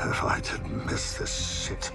If I didn't miss this shit.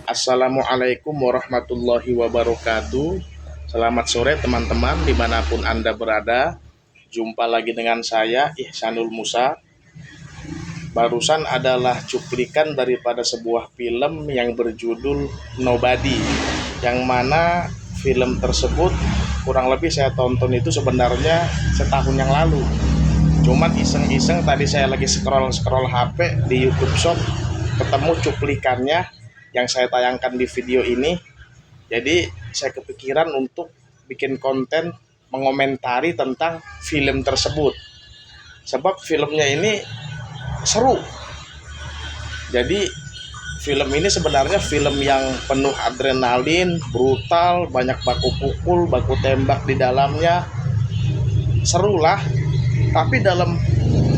Assalamualaikum warahmatullahi wabarakatuh. Selamat sore teman-teman dimanapun Anda berada. Jumpa lagi dengan saya Ihsanul Musa. Barusan adalah cuplikan daripada sebuah film yang berjudul Nobody, yang mana film tersebut kurang lebih saya tonton itu sebenarnya setahun yang lalu. Cuman iseng-iseng tadi saya lagi scroll HP di YouTube Shop, ketemu cuplikannya yang saya tayangkan di video ini. Jadi saya kepikiran untuk bikin konten mengomentari tentang film tersebut, sebab filmnya ini seru. Jadi film ini sebenarnya film yang penuh adrenalin, brutal, banyak baku pukul, baku tembak di dalamnya. Seru lah. Tapi dalam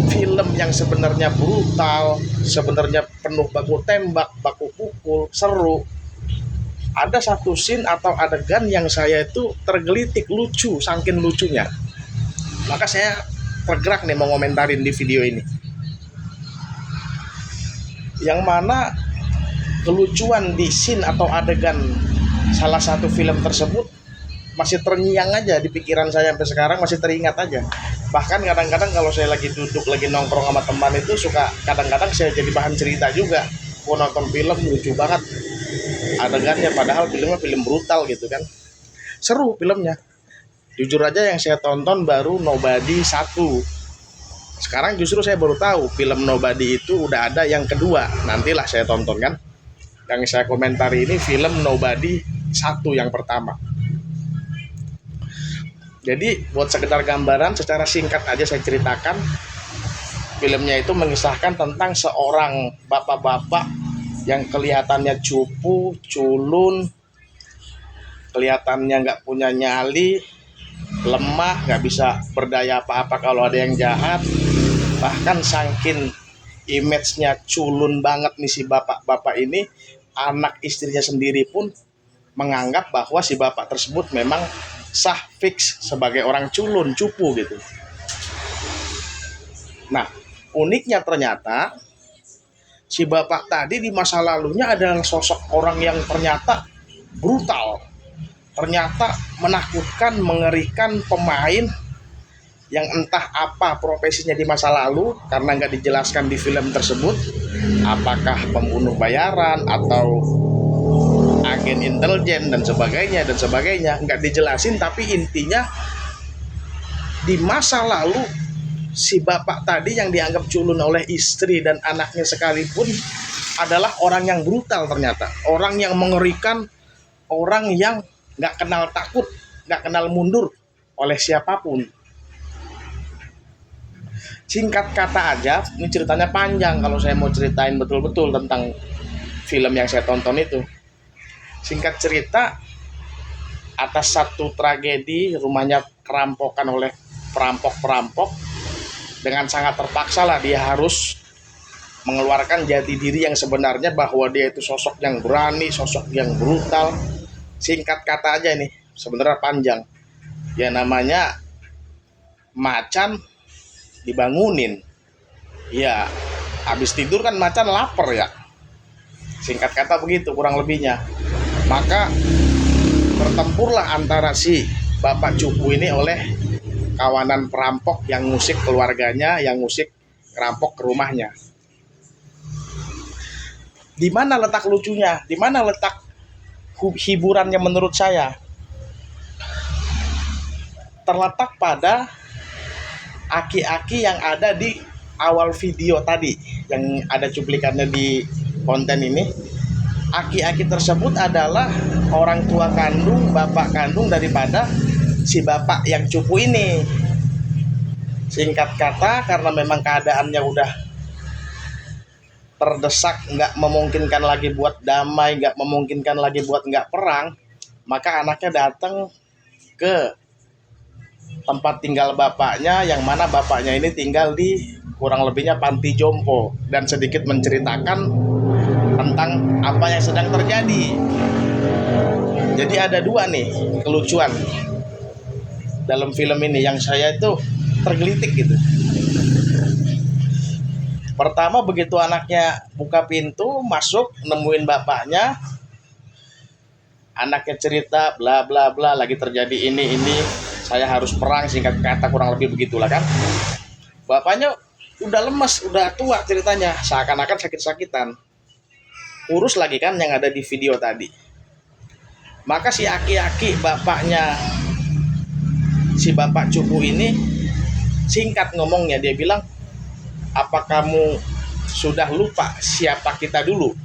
film yang sebenarnya brutal, sebenarnya penuh baku tembak, baku pukul, seru, ada satu scene atau adegan yang saya itu tergelitik, lucu, saking lucunya. Maka saya tergerak nih mau ngomentarin di video ini. Yang mana kelucuan di scene atau adegan salah satu film tersebut masih terngiang aja di pikiran saya sampai sekarang, masih teringat aja. Bahkan kadang-kadang kalau saya lagi duduk, lagi nongkrong sama teman itu suka kadang-kadang saya jadi bahan cerita juga. Gua nonton film lucu banget adegannya, padahal filmnya film brutal gitu kan. Seru filmnya. Jujur aja yang saya tonton baru Nobody 1. Sekarang justru saya baru tahu film Nobody itu udah ada yang kedua. Nantilah saya tonton kan. Yang saya komentari ini film Nobody 1 yang pertama. Jadi buat sekedar gambaran secara singkat aja saya ceritakan. Filmnya itu mengisahkan tentang seorang bapak-bapak yang kelihatannya cupu, culun, kelihatannya nggak punya nyali, lemah, nggak bisa berdaya apa-apa kalau ada yang jahat. Bahkan saking image-nya culun banget nih si bapak-bapak ini, anak istrinya sendiri pun menganggap bahwa si bapak tersebut memang sah fix sebagai orang culun, cupu gitu. Nah, uniknya ternyata si bapak tadi di masa lalunya adalah sosok orang yang ternyata brutal, ternyata menakutkan, mengerikan, pemain yang entah apa profesinya di masa lalu karena nggak dijelaskan di film tersebut, apakah pembunuh bayaran atau agen intelijen dan sebagainya nggak dijelasin. Tapi intinya di masa lalu si bapak tadi yang dianggap culun oleh istri dan anaknya sekalipun adalah orang yang brutal, ternyata orang yang mengerikan, orang yang nggak kenal takut, nggak kenal mundur oleh siapapun. Singkat kata aja, ini ceritanya panjang kalau saya mau ceritain betul-betul tentang film yang saya tonton itu. Singkat cerita, atas satu tragedi rumahnya kerampokan oleh perampok-perampok, dengan sangat terpaksa lah dia harus mengeluarkan jati diri yang sebenarnya bahwa dia itu sosok yang berani, sosok yang brutal. Singkat kata aja nih, sebenarnya panjang. Ya namanya macan dibangunin. Ya, habis tidur kan macan lapar ya. Singkat kata begitu kurang lebihnya. Maka bertempurlah antara si bapak cupu ini oleh kawanan perampok yang ngusik keluarganya, yang ngusik kerampok ke rumahnya. Di mana letak lucunya? Di mana letak hiburannya menurut saya? Terletak pada aki-aki yang ada di awal video tadi, yang ada cuplikannya di konten ini. Aki-aki tersebut adalah orang tua kandung, bapak kandung daripada si bapak yang cupu ini. Singkat kata, karena memang keadaannya udah terdesak, nggak memungkinkan lagi buat damai, nggak memungkinkan lagi buat nggak perang, maka anaknya datang ke tempat tinggal bapaknya, yang mana bapaknya ini tinggal di kurang lebihnya panti jompo, dan sedikit menceritakan tentang apa yang sedang terjadi. Jadi ada dua nih kelucuan dalam film ini yang saya itu tergelitik gitu. Pertama, begitu anaknya buka pintu masuk nemuin bapaknya, anaknya cerita bla bla bla, lagi terjadi ini, saya harus perang, singkat kata kurang lebih begitulah kan. Bapaknya udah lemes, udah tua ceritanya, seakan-akan sakit-sakitan, kurus lagi kan yang ada di video tadi. Maka si aki-aki bapaknya, si bapak cupu ini, singkat ngomongnya dia bilang, apa kamu sudah lupa siapa kita dulu?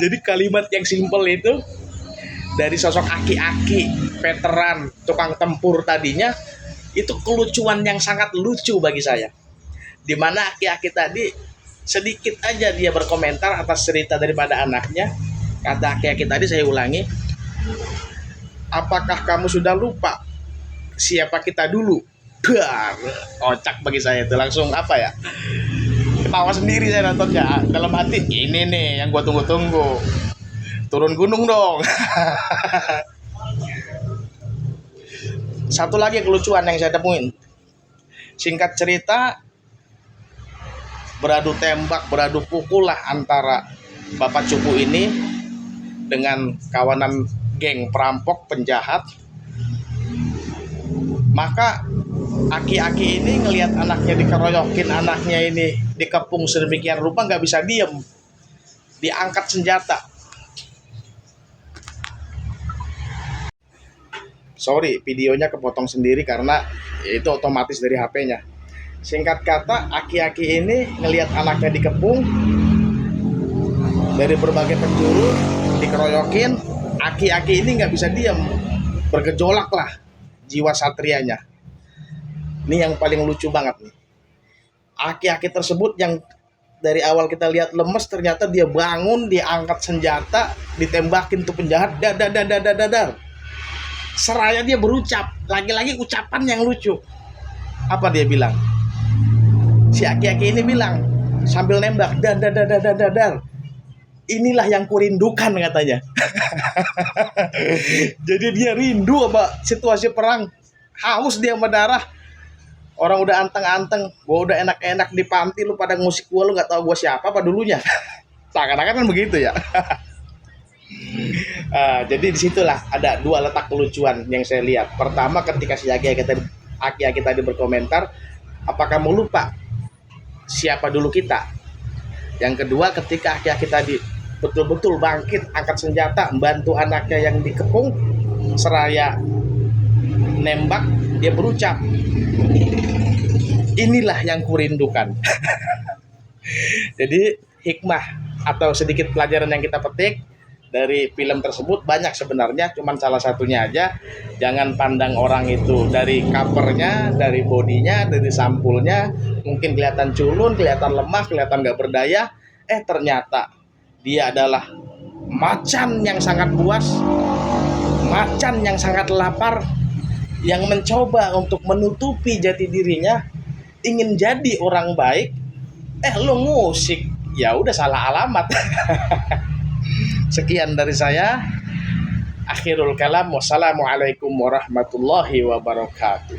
Jadi kalimat yang simpel itu dari sosok aki-aki veteran tukang tempur tadinya, itu kelucuan yang sangat lucu bagi saya. Dimana aki-aki tadi sedikit aja dia berkomentar atas cerita daripada anaknya. Kata aki-aki tadi, saya ulangi, apakah kamu sudah lupa siapa kita dulu? Dar, kocak bagi saya itu, langsung apa ya, ketawa sendiri saya nontonnya. Dalam hati, ini nih yang gue tunggu-tunggu, turun gunung dong. Satu lagi kelucuan yang saya temuin, singkat cerita, beradu tembak, beradu pukul lah antara bapak cupu ini dengan kawanan geng perampok penjahat. Maka aki-aki ini ngelihat anaknya dikeroyokin, anaknya ini dikepung sedemikian rupa, nggak bisa diem, diangkat senjata. Sorry, videonya kepotong sendiri karena itu otomatis dari HP-nya. Singkat kata, aki-aki ini ngelihat anaknya dikepung dari berbagai penjuru, dikeroyokin. Aki-aki ini nggak bisa diem, bergejolak lah jiwa satrianya. Ini yang paling lucu banget nih. Aki-aki tersebut yang dari awal kita lihat lemes, ternyata dia bangun, dia angkat senjata, ditembakin tuh penjahat, dadar. Seraya dia berucap, lagi-lagi ucapan yang lucu. Apa dia bilang? Si aki-aki ini bilang sambil nembak, dadar. Inilah yang kurindukan katanya. Jadi dia rindu sama situasi perang, haus dia sama darah. Orang udah anteng-anteng, gua udah enak-enak di panti, lu pada ngusik gua, lu nggak tahu gua siapa apa dulunya. Seakan-akan kan begitu ya. Jadi disitulah ada dua letak kelucuan yang saya lihat. Pertama, ketika si aki-aki tadi berkomentar, apa kamu lupa siapa dulu kita? Yang kedua, ketika aki-aki tadi betul-betul bangkit, angkat senjata, membantu anaknya yang dikepung, seraya nembak, dia berucap, inilah yang kurindukan. Jadi hikmah atau sedikit pelajaran yang kita petik dari film tersebut banyak sebenarnya, cuman salah satunya aja, jangan pandang orang itu dari covernya, dari bodinya, dari sampulnya, mungkin kelihatan culun, kelihatan lemah, kelihatan gak berdaya, ternyata dia adalah macan yang sangat buas, macan yang sangat lapar, yang mencoba untuk menutupi jati dirinya, ingin jadi orang baik, lu ngusik, ya udah salah alamat. Sekian dari saya. Akhirul kalam, wassalamualaikum warahmatullahi wabarakatuh.